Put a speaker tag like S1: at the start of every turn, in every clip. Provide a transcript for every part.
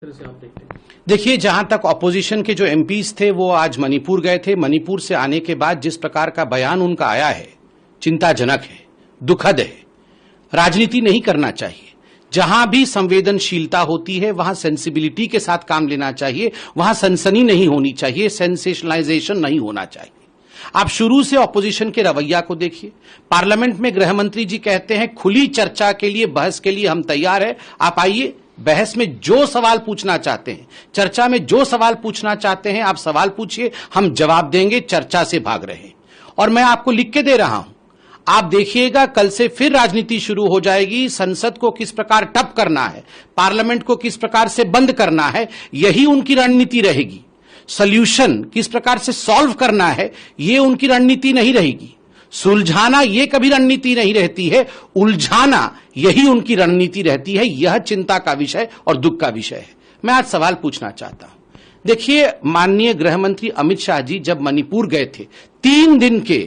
S1: तरह से आप देखते हैं?
S2: देखिए, जहां तक ऑपोजिशन के जो एमपीज थे वो आज मणिपुर गए थे। मणिपुर से आने के बाद जिस प्रकार का बयान उनका आया है, चिंताजनक है, दुखद है। राजनीति नहीं करना चाहिए। जहां भी संवेदनशीलता होती है वहां सेंसिबिलिटी के साथ काम लेना चाहिए, वहां सनसनी नहीं होनी चाहिए, सेंसेशनलाइजेशन नहीं होना चाहिए। आप शुरू से ऑपोजिशन के रवैया को देखिए। पार्लियामेंट में गृह मंत्री जी कहते हैं खुली चर्चा के लिए, बहस के लिए हम तैयार हैं, आप आइए, बहस में जो सवाल पूछना चाहते हैं, चर्चा में जो सवाल पूछना चाहते हैं आप सवाल पूछिए, हम जवाब देंगे, चर्चा से भाग रहे हैं। और मैं आपको लिख के दे रहा हूं, आप देखिएगा कल से फिर राजनीति शुरू हो जाएगी। संसद को किस प्रकार ठप करना है, पार्लियामेंट को किस प्रकार से बंद करना है, यही उनकी रणनीति रहेगी। सॉल्यूशन किस प्रकार से सॉल्व करना है, यह उनकी रणनीति नहीं रहेगी। सुलझाना यह कभी रणनीति नहीं रहती है, उलझाना यही उनकी रणनीति रहती है। यह चिंता का विषय और दुख का विषय है। मैं आज सवाल पूछना चाहता हूं। देखिए, माननीय गृह मंत्री अमित शाह जी जब मणिपुर गए थे, 3 दिन के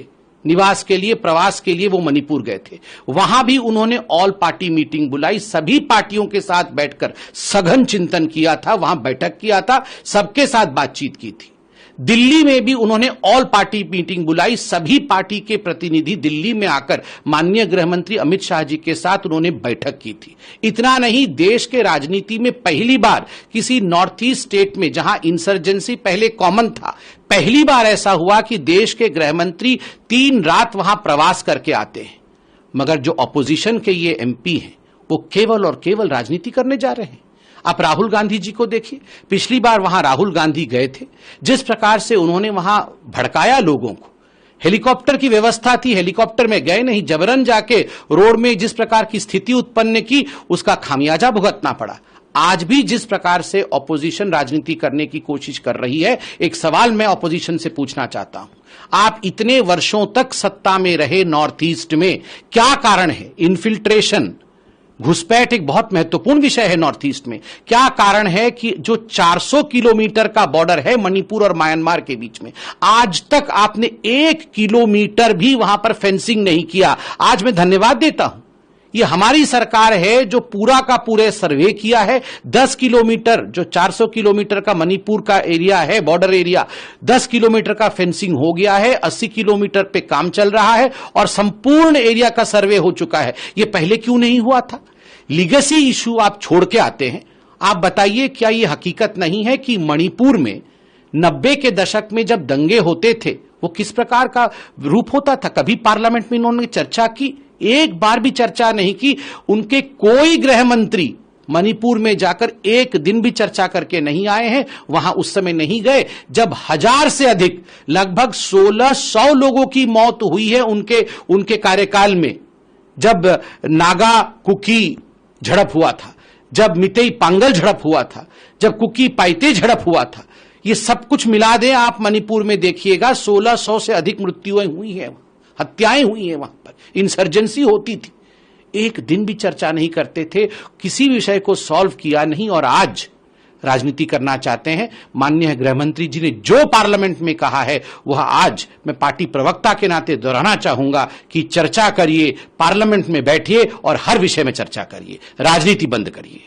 S2: निवास के लिए, प्रवास के लिए वो मणिपुर गए थे, वहां भी उन्होंने ऑल पार्टी मीटिंग बुलाई, सभी पार्टियों के साथ बैठकर सघन चिंतन किया था, वहां बैठक किया था, सबके साथ बातचीत की थी। दिल्ली में भी उन्होंने ऑल पार्टी मीटिंग बुलाई, सभी पार्टी के प्रतिनिधि दिल्ली में आकर माननीय गृह मंत्री अमित शाह जी के साथ उन्होंने बैठक की थी। इतना नहीं, देश के राजनीति में पहली बार किसी नॉर्थ ईस्ट स्टेट में जहां इंसर्जेंसी पहले कॉमन था, पहली बार ऐसा हुआ कि देश के गृह मंत्री 3 रात वहां प्रवास करके आते हैं। मगर जो ऑपोजिशन के ये एमपी हैं वो केवल और केवल राजनीति करने जा रहे हैं। आप राहुल गांधी जी को देखिए, पिछली बार वहां राहुल गांधी गए थे, जिस प्रकार से उन्होंने वहां भड़काया लोगों को। हेलीकॉप्टर की व्यवस्था थी, हेलीकॉप्टर में गए नहीं, जबरन जाके रोड में जिस प्रकार की स्थिति उत्पन्न की, उसका खामियाजा भुगतना पड़ा। आज भी जिस प्रकार से ऑपोजिशन राजनीति करने की कोशिश कर रही है, एक सवाल मैं ऑपोजिशन से पूछना चाहता हूं, आप इतने वर्षों तक सत्ता में रहे नॉर्थ ईस्ट में, क्या कारण है? इन्फिल्ट्रेशन, घुसपैठ एक बहुत महत्वपूर्ण विषय है नॉर्थ ईस्ट में। क्या कारण है कि जो 400 किलोमीटर का बॉर्डर है मणिपुर और म्यांमार के बीच में, आज तक आपने 1 किलोमीटर भी वहां पर फेंसिंग नहीं किया? आज मैं धन्यवाद देता हूं, ये हमारी सरकार है जो पूरा का पूरे सर्वे किया है। 10 किलोमीटर, जो 400 किलोमीटर का मणिपुर का एरिया है, बॉर्डर एरिया, 10 किलोमीटर का फेंसिंग हो गया है, 80 किलोमीटर पे काम चल रहा है और संपूर्ण एरिया का सर्वे हो चुका है। ये पहले क्यों नहीं हुआ था? लीगेसी इशू आप छोड़ के आते हैं। आप बताइए, क्या यह हकीकत नहीं है कि मणिपुर में 90 के दशक में जब दंगे होते थे वो किस प्रकार का रूप होता था? कभी पार्लियामेंट में इन्होंने चर्चा की? एक बार भी चर्चा नहीं की। उनके कोई गृह मंत्री मणिपुर में जाकर एक दिन भी चर्चा करके नहीं आए हैं। वहां उस समय नहीं गए जब 1000 से अधिक, लगभग 1600 लोगों की मौत हुई है उनके कार्यकाल में। जब नागा कुकी झड़प हुआ था, जब मितेई पांगल झड़प हुआ था, जब कुकी पाइते झड़प हुआ था, ये सब कुछ मिला दें आप मणिपुर में देखिएगा, 1600 से अधिक मृत्युएं हुई हैं, हत्याएं हुई हैं, वहां पर इंसर्जेंसी होती थी। एक दिन भी चर्चा नहीं करते थे, किसी विषय को सॉल्व किया नहीं, और आज राजनीति करना चाहते हैं। माननीय गृह मंत्री जी ने जो पार्लियामेंट में कहा है वह आज मैं पार्टी प्रवक्ता के नाते दोहराना चाहूंगा कि चर्चा करिए, पार्लियामेंट में बैठिए और हर विषय में चर्चा करिए, राजनीति बंद करिए।